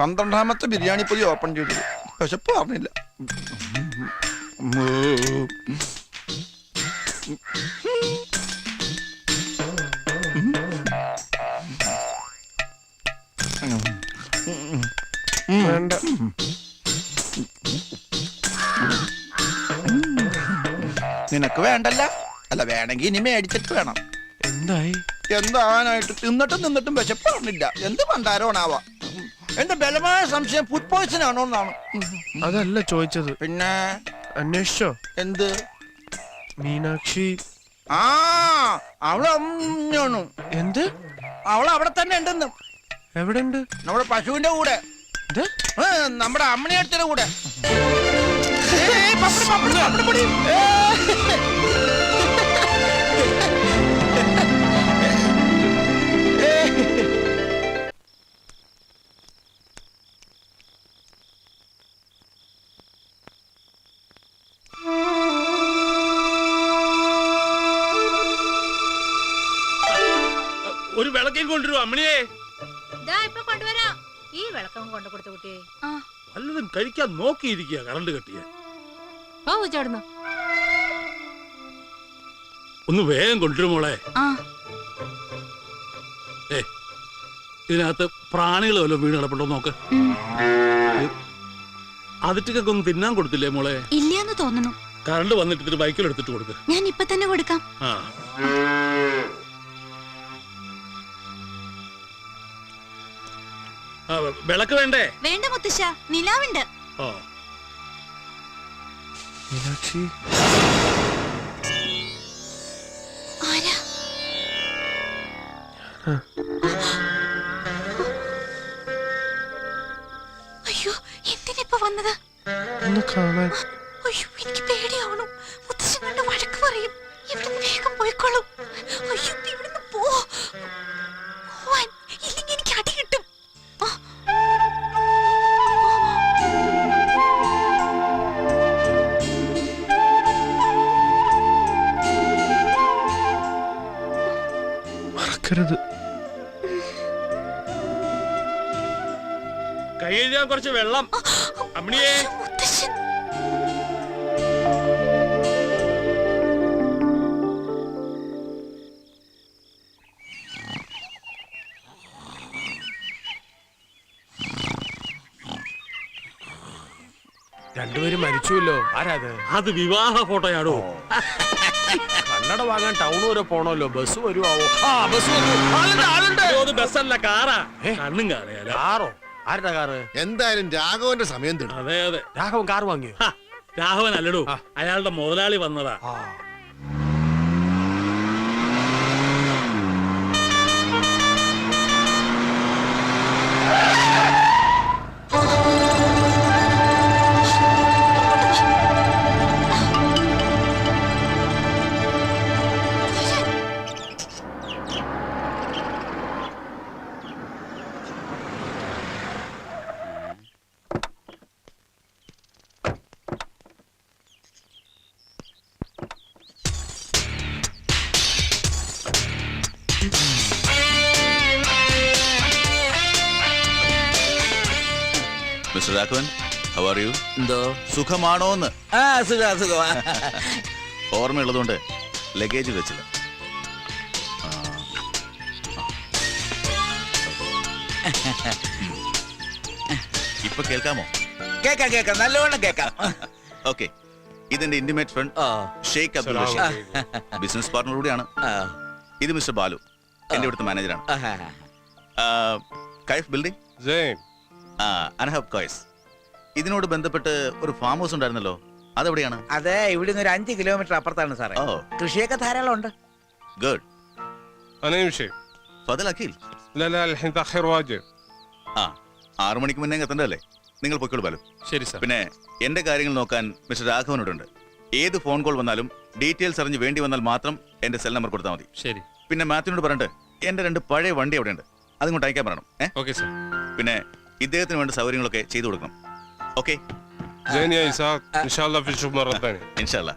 12ാമത്തെ ബിരിയാണി പൊതി ഓപ്പൺ ചെയ്തു. വിശപ്പ് പറഞ്ഞില്ല. വേണ്ട. നിനക്ക് വേണ്ടല്ല. അല്ല, വേണമെങ്കിൽ ഇനി മേടിച്ചിട്ട് വേണം. എന്തായി? എന്താവാനായിട്ട്? തിന്നിട്ടും വിശപ്പ് പറഞ്ഞില്ല. എന്ത് പണ്ടാരോണാവാ. എന്റെ ബലമായ സംശയം ഫുഡ് പോയ്സൺ ആണോ എന്നാണ്. അതല്ല ചോദിച്ചത്. പിന്നെ അന്വേഷിച്ചോ? എന്ത്? മീനാക്ഷി. ആ, അവളാണ്. എന്ത്? അവൾ അവിടെ തന്നെ ഉണ്ടെന്ന്. എവിടെ ഉണ്ട്? നമ്മുടെ പശുവിന്റെ കൂടെ. നമ്മുടെ അമ്മണിയടുത്തിന്റെ കൂടെ. ഒരു വിളക്കേം കൊണ്ടുവരുമോ അമ്മണിയെ? കൊണ്ടുവരാം. ഈ വിളക്കം കൊണ്ടു കൊടുത്ത കുട്ടിയെ വല്ലതും കഴിക്കാൻ നോക്കിയിരിക്കുക. കറണ്ട് കെട്ടിയ ചേർന്നു. ഒന്ന് വേഗം കൊണ്ടുവരുമോളെ. ഇതിനകത്ത് പ്രാണികൾ വല്ലതും വീണ് കിടപ്പുണ്ടോ നോക്ക്. അതിട്ടൊക്കെ ഒന്ന് തിന്നാൻ കൊടുത്തില്ലേ മോളെ? ഇല്ലാന്ന് തോന്നുന്നു. കറണ്ട് വന്നിട്ട് ഇതിന് ബൈക്കിൽ എടുത്തിട്ട് കൊടുക്ക്. ഞാൻ ഇപ്പൊ തന്നെ കൊടുക്കാം. വിളക്ക് വേണ്ടേ? വേണ്ട മുത്തശ്ശ, നിലാവുണ്ട്. മീനാക്ഷി. ആരാ? അയ്യോ, എന്തിനിപ്പോ വന്നത്? ഒന്ന് കാണാൻ. അയ്യോ, എനിക്ക് പേടിയാവണം. മുത്തശ്ശൻ കണ്ട് വഴക്ക് പറയും. ഇവിടുന്ന് വേഗം പോയിക്കോളൂ. അയ്യോ, ഇവിടുന്ന് പോവാൻ. ഇല്ലെങ്കിൽ എനിക്ക് അടി കിട്ടും. മറക്കരുത്. കൈ എഴുതാൻ കുറച്ച് വെള്ളം അമ്മണിയെ. മുത്തശ്ശൻ. രണ്ടുപേരും മരിച്ചുവല്ലോ. ആരാത്? അത് വിവാഹ ഫോട്ടോയാണോ? കണ്ണട വാങ്ങാൻ ടൗൺ വരെ പോണല്ലോ. ബസ് വരുവോ? ബസ് ബസ്സല്ല, കാറാ. കണ്ണും കാണുക. കാറോ? ആരുടെ കാറ്? എന്തായാലും രാഘവന്റെ സമയം തീർന്നു. അതെ അതെ. രാഘവൻ കാർ വാങ്ങിയോ? രാഘവൻ അല്ലടോ, അയാളുടെ മുതലാളി വന്നതാ. Mister Raghavan, how are you? എന്തോ സുഖമാണോന്ന്? സുഖമാ. ഓർമ്മയുള്ളതുകൊണ്ട് ലഗേജ് വെച്ചില്ല. ഇപ്പൊ കേൾക്കാമോ? കേക്കാം, നല്ലോണം കേക്കാം. ഓക്കെ, ഇതെന്റെ intimate friend Sheikh Abdul Rasheed, business partner കൂടിയാണ്. ഇത് മിസ്റ്റർ ബാലു, എന്റെ ഇവിടുത്തെ മാനേജറാണ്. കൈഫ് ബിൽഡിംഗ്, അനഹബ് കോയ്സ്. ഇതിനോട് ബന്ധപ്പെട്ട് ഒരു ഫാം ഹൗസ് ഉണ്ടായിരുന്നല്ലോ, അതെവിടെയാണ്? അതെ, ഇവിടുന്ന് ഒരു 5 കിലോമീറ്റർ അപ്പുറത്താണ് സാറേ. കൃഷിയൊക്കെ ധാരാളം ഉണ്ട്. ഗുഡ്. أنا يمشي. ഫദൽ അഖിൽ. لا لا الحين تأخير واجب. 6 മണിക്ക് മുന്നേ എത്തണ്ടല്ലേ? നിങ്ങൾ പൊയ്ക്കോളൂ ബാലു. ശരി സാർ. പിന്നെ എന്റെ കാര്യങ്ങൾ നോക്കാൻ മിസ്റ്റർ രാഘവനോടുണ്ട്. ഏത് ഫോൺ കോൾ വന്നാലും ഡീറ്റെയിൽസ് അറിഞ്ഞ് വേണ്ടി വന്നാൽ മാത്രം എന്റെ സെൽ നമ്പർ കൊടുത്താൽ മതി. ശരി. പിന്നെ മാത്യുവിനോട് പറഞ്ഞിട്ട് എന്റെ 2 പഴയ വണ്ടി അവിടെ ഉണ്ട്, അതിങ്ങോട്ട് അയക്കാൻ പറയണം. Okay sir. പിന്നെ ഇദ്ദേഹത്തിന് വേണ്ട സൗകര്യങ്ങളൊക്കെ ചെയ്തു കൊടുക്കണം. ഓക്കെ? زين يا إسحاق، إن شاء الله في نشوف مرة ثانية. إن شاء الله.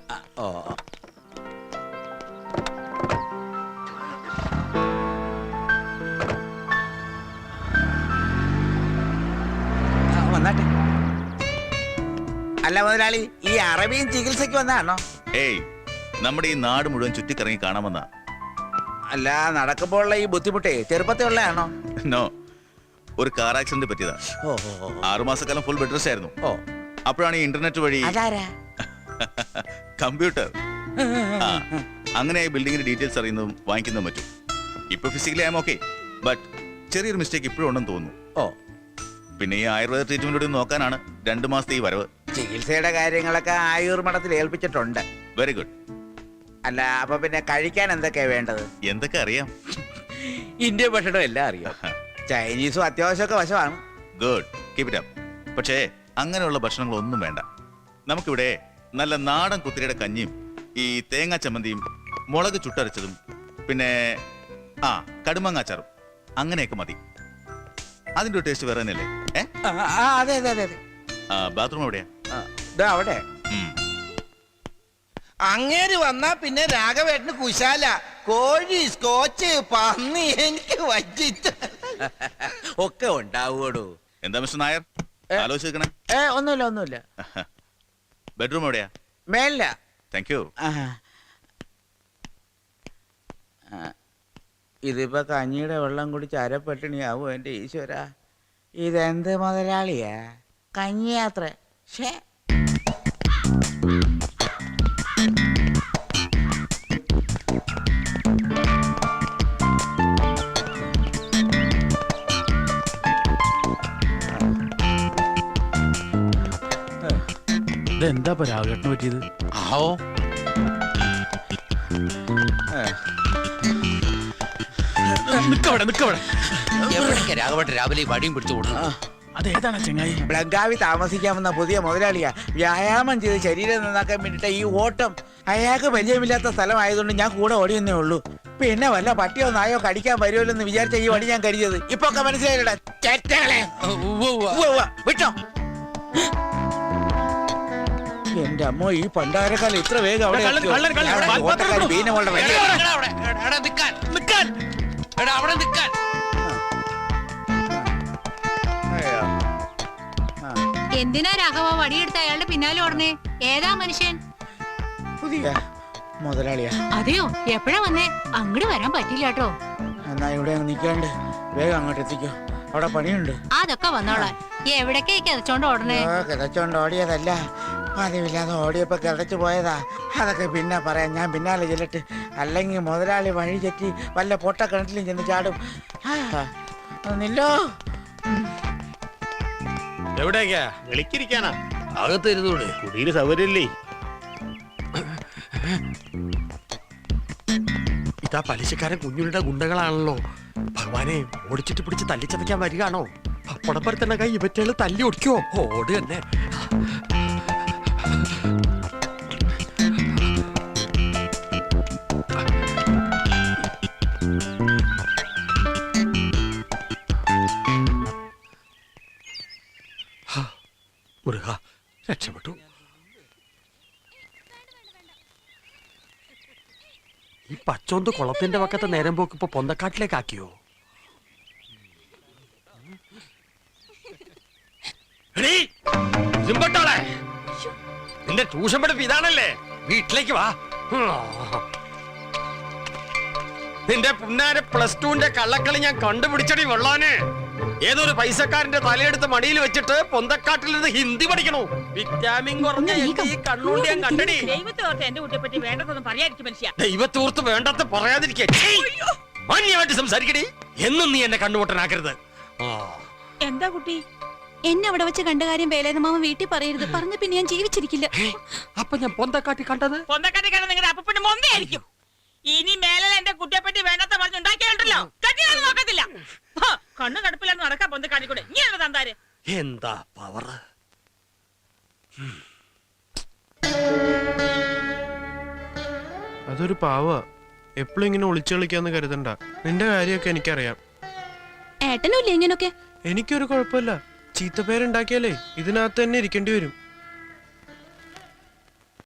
അല്ല മുതലാളി, ഈ അറബിയും ചികിത്സയ്ക്ക് വന്നാണോ? ഏയ്, നമ്മുടെ ഈ നാട് മുഴുവൻ ചുറ്റിക്കറങ്ങി കാണാമെന്നാ. അല്ല, നടക്കുമ്പോഴുള്ള ഈ ബുദ്ധിമുട്ടേ ചെറുപ്പത്തെ ഉള്ളതാണോ? നോ, ഒരു കാർ ആക്സിഡന്റ് പറ്റിയതാ. ഓ ഓ, ഓ. 6 മാസക്കാലം ഫുൾ ബെഡ് റെസ്റ്റ് ആയിരുന്നു. ഓ, അപ്പോഴാണ് ഈ ഇന്റർനെറ്റ് വഴി അതാരാ? കമ്പ്യൂട്ടർ അങ്ങനെ ബിൽഡിങ്ങിന്റെ ഡീറ്റെയിൽസ് അറിയുന്നതും വാങ്ങിക്കുന്നതും പറ്റും. ഇപ്പൊ ഫിസിക്കലി ആം ഓക്കെ, ബട്ട് ചെറിയൊരു മിസ്റ്റേക്ക് ഇപ്പോഴും ഉണ്ടെന്ന് തോന്നുന്നു. ഓ, പിന്നെ ഈ ആയുർവേദ ട്രീറ്റ്മെന്റ് കൂടി നോക്കാനാണ് 2 മാസത്തെ ഈ വരവ്. ചികിത്സയുടെ കാര്യങ്ങളൊക്കെ ആയുർ മഠത്തിൽ ഏൽപ്പിച്ചിട്ടുണ്ട്. Very good. അല്ല, അപ്പൊ പിന്നെ കഴിക്കാൻ എന്തൊക്കെയാ വേണ്ടത്? എന്തൊക്കെ അറിയാം? ഇന്ത്യൻ ഭക്ഷണം എല്ലാം അറിയാം. ചൈനീസും അത്യാവശ്യമൊക്കെ വശമാണ്. Good, keep it up. പക്ഷേ അങ്ങനെയുള്ള ഭക്ഷണങ്ങളൊന്നും വേണ്ട. നമുക്കിവിടെ നല്ല നാടൻ കുത്തിരിയുടെ കഞ്ഞിയും ഈ തേങ്ങാ ചമ്മന്തിയും മുളക് ചുട്ടരച്ചതും പിന്നെ കടുമാങ്ങാച്ചാറും അങ്ങനെയൊക്കെ മതി. അതിന്റെ ഒരു ടേസ്റ്റ് വേറെ തന്നെയല്ലേ? അതെ അതെ അതെ അതെ. ബാത്റൂം എവിടെയാ? ദാ അവിടെ. അങ്ങേര് വന്നാ പിന്നെ രാഘവേട്ടന് കുശാല. കോഴി, സ്കോച്ച്, പന്നി എനിക്ക് വച്ചിട്ട് ഒക്കെ ഉണ്ടാവൂടോ. എന്താ മിസ്റ്റർ നായർ ആലോചിക്കണേ? ഒന്നുമില്ല ഒന്നുമില്ല. ബെഡ്റൂം എവിടെയാ? മേലില്ല. Thank you. ഇതിപ്പോ കഞ്ഞിയുടെ വെള്ളം കുടിച്ച് അരപ്പട്ടിണിയാവും എന്റെ ഈശ്വര. ഇതെന്ത് മുതലാളിയാ? കഞ്ഞിയാത്ര. ഷേ, ഇതെന്താ രാഘവേട്ടന് പറ്റിയത്? ആവോ, എവിടേക്കാ രാഘവേട്ടൻ രാവിലെ ഈ വടിയും പിടിച്ചു കൊടുക്കണം? അതേതാണ് ചെങ്ങായി? ബ്ലങ്കാവി താമസിക്കാമെന്ന പുതിയ മുതലാളിയാ. വ്യായാമം ചെയ്ത് ശരീരം നന്നാക്കാൻ വേണ്ടിട്ട് ഈ ഓട്ടം. അയാൾക്ക് പരിചയമില്ലാത്ത സ്ഥലമായതുകൊണ്ട് ഞാൻ കൂടെ ഓടിയെന്നേ ഉള്ളൂ. പിന്നെ വല്ല പട്ടിയോ നായോ കടിക്കാൻ വരുമല്ലോ എന്ന് വിചാരിച്ച ഈ വടി ഞാൻ കരുതിയത്. ഇപ്പൊ ഒക്കെ മനസ്സിലായില്ലടാ ചേട്ടകളെ. വിട്ടോ. എന്റെ അമ്മ, ഈ പണ്ടാരക്കാലം ഇത്ര വേഗം അവിടെ ബീനമോളുടെ വഴി. എന്തിനാ രാഘവ വടിയെടുത്ത് അയാളുടെ പിന്നാലെ ഓടണേ? ഏതാ മനുഷ്യൻ? പുതിയ മുതലാളിയാ. അതെയോ? എപ്പോഴാ വന്നേ? അങ്ങോട്ട് വരാൻ പറ്റില്ല കേട്ടോ. എന്നാ ഇവിടെ നിൽക്കാണ്ട് വേഗം അങ്ങോട്ട് എത്തിക്കോ, അവിടെ പണിയുണ്ട്. അതൊക്കെ വന്നോളാം. എവിടേക്കാ കിതച്ചോണ്ട് ഓടണേ? കിതച്ചോണ്ട് ഓടിയതല്ല, പതിവില്ലാതെ ഓടിയപ്പോ കിതച്ചു പോയതാ. അതൊക്കെ പിന്നെ പറയാം, ഞാൻ പിന്നാലെ ചെല്ലട്ട്. അല്ലെങ്കിൽ മുതലാളി വഴി തെറ്റി വല്ല പൊട്ടക്കിണറ്റിലും ചെന്ന് ചാടും. നില്ലോ. എവിടേക്കാ? വിളിക്കിരിക്കാനാ? അകത്തിരുന്നൂടെ? കുടിയിൽ സൗകര്യല്ലേ? ഇതാ പലിശക്കാരൻ കുഞ്ഞുങ്ങളുടെ ഗുണ്ടകളാണല്ലോ. ഭഗവാനെ, ഓടിച്ചിട്ട് പിടിച്ച് തല്ലിച്ചതയ്ക്കാൻ വരികയാണോ? പപ്പടപ്പര തന്നെ കൈ ഇവറ്റകള് തല്ലി ഒടിക്കോ? ഓട് തന്നെ. മുരുക, രക്ഷപ്പെട്ടു. ഈ പച്ചോന്ത് കുളത്തിന്റെ പക്കത്തെ നേരം പോക്ക് ഇപ്പൊ പൊന്തക്കാട്ടിലേക്ക് ആക്കിയോ? നിന്റെ ട്യൂഷൻ പഠിപ്പ് ഇതാണല്ലേ? വീട്ടിലേക്ക് വാ. നിന്റെ പുന്നാര +2ന്റെ കള്ളക്കളി ഞാൻ കണ്ടുപിടിച്ചടി വെള്ളാന്. ഏതൊരു പൈസക്കാരന്റെ തലയെടുത്ത് മടിയിൽ വെച്ചിട്ട് പൊന്തക്കാട്ടിൽ നിന്ന് ഹിന്ദി പഠിക്കണോ? വിറ്റാമിൻ കുറഞ്ഞ ഈ കണ്ണൂണ്ടി ഞാൻ കണ്ടടി. ദൈവത്തോർത്ത് വേണ്ടത് പറയാതിരിക്കേ. മാന്യമായിട്ട് സംസാരിക്കടി. എന്നും നീ എന്നെ കണ്ണുപൊട്ടനാക്കരുത്. എന്താ കുട്ടി? എന്നെ അവിടെ വെച്ച് കണ്ട കാര്യം വേലേന മാമ വീട്ടിൽ പറയരുത്. പറഞ്ഞ പിന്നെ ഞാൻ ജീവിച്ചിരിക്കില്ല. അപ്പൊ ഞാൻ പൊന്തക്കാട്ടി കണ്ടത്? പൊന്തക്കാട്ടി കണ്ടത് നിങ്ങളുടെ അപ്പന്റെ മൊന്നയായിരിക്കും. ഇനി മേലെ എന്റെ കുട്ടിയെപ്പറ്റി വേണ്ടാത്ത പറഞ്ഞുണ്ടാക്കിയാലുണ്ടല്ലോ കട്ടിയാലും നോക്കത്തില്ല. കണ്ണു കടുപ്പില്ലാന്ന് നടക്കാൻ പൊന്തക്കാട്ടിക്കൂടെ. നീ എന്താ തന്താര്? എന്താ പവർ! അതൊരു പാവ. എപ്പോഴും ഇങ്ങനെ ഒളിച്ചു കളിക്കാന്ന് കരുതണ്ട. നിന്റെ കാര്യമൊക്കെ എനിക്കറിയാം. ഏട്ടനും ഇല്ലേ ഇങ്ങനൊക്കെ? എനിക്കൊരു കുഴപ്പമില്ല. ചീത്തപ്പേരുണ്ടാക്കിയാലേ ഇതിനകത്ത് തന്നെ ഇരിക്കേണ്ടി വരും.